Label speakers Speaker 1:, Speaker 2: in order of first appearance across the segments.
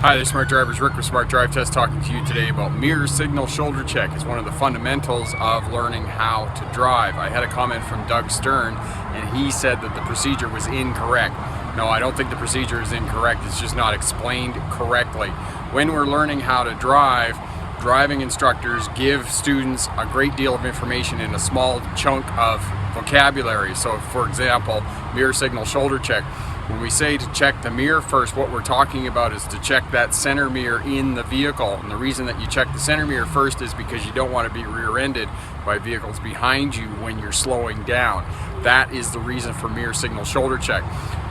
Speaker 1: Hi there, Smart Drivers. Rick with Smart Drive Test talking to you today about mirror signal shoulder check. It's one of the fundamentals of learning how to drive. I had a comment from Doug Stern and he said that the procedure was incorrect. No, I don't think the procedure is incorrect. It's just not explained correctly. When we're learning how to drive, driving instructors give students a great deal of information in a small chunk of vocabulary. So for example, mirror signal shoulder check. When we say to check the mirror first, what we're talking about is to check that center mirror in the vehicle. And the reason that you check the center mirror first is because you don't want to be rear-ended by vehicles behind you when you're slowing down. That is the reason for mirror signal shoulder check.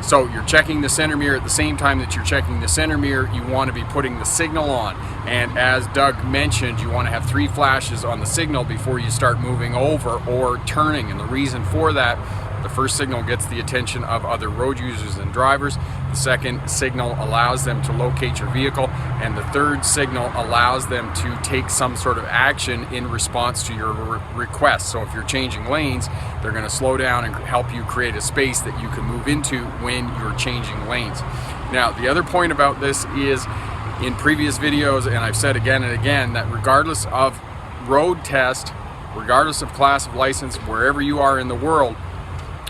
Speaker 1: So you're checking the center mirror at the same time that you're checking the center mirror, you want to be putting the signal on. And as Doug mentioned, you want to have 3 flashes on the signal before you start moving over or turning. And the reason for that, the first signal gets the attention of other road users and drivers. The second signal allows them to locate your vehicle. And the third signal allows them to take some sort of action in response to your request. So if you're changing lanes, they're going to slow down and help you create a space that you can move into when you're changing lanes. Now, the other point about this is, in previous videos, and I've said again and again, that regardless of road test, regardless of class of license, wherever you are in the world,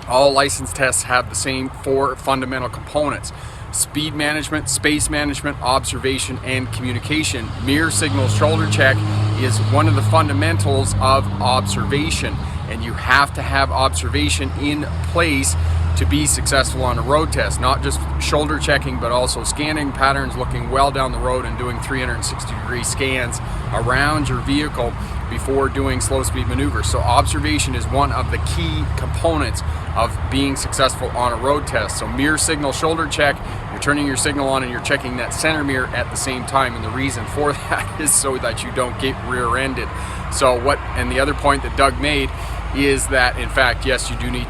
Speaker 1: all license tests have the same 4 fundamental components: speed management, space management, observation, and communication. Mirror signal shoulder check is one of the fundamentals of observation, and you have to have observation in place to be successful on a road test. Not just shoulder checking, but also scanning patterns, looking well down the road and doing 360-degree scans around your vehicle before doing slow speed maneuvers. So observation is one of the key components of being successful on a road test. So mirror signal shoulder check, you're turning your signal on and you're checking that center mirror at the same time, and the reason for that is so that you don't get rear-ended. And the other point that Doug made is that, in fact, yes, you do need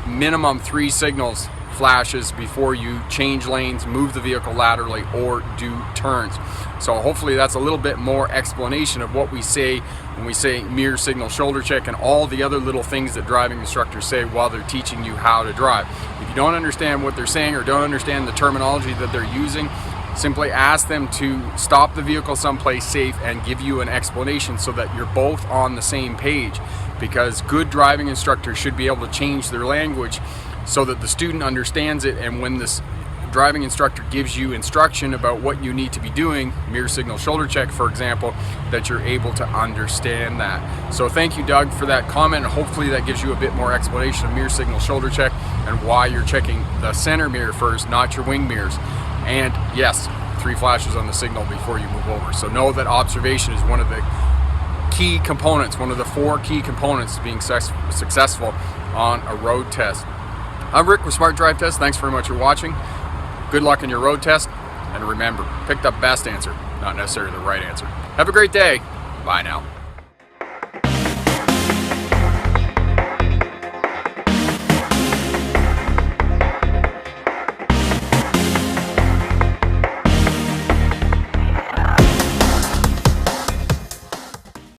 Speaker 1: minimum 3 signals flashes before you change lanes, move the vehicle laterally, or do turns. So hopefully that's a little bit more explanation of what we say when we say mirror signal shoulder check and all the other little things that driving instructors say while they're teaching you how to drive. If you don't understand what they're saying or don't understand the terminology that they're using, simply ask them to stop the vehicle someplace safe and give you an explanation so that you're both on the same page, because good driving instructors should be able to change their language so that the student understands it, and when this driving instructor gives you instruction about what you need to be doing, mirror signal shoulder check for example, that you're able to understand that. So thank you, Doug, for that comment, and hopefully that gives you a bit more explanation of mirror signal shoulder check and why you're checking the center mirror first, not your wing mirrors. And yes, 3 flashes on the signal before you move over. So know that observation is one of the key components, one of the 4 key components to being successful on a road test. I'm Rick with Smart Drive Test. Thanks very much for watching. Good luck in your road test, and remember, pick the best answer, not necessarily the right answer. Have a great day. Bye now.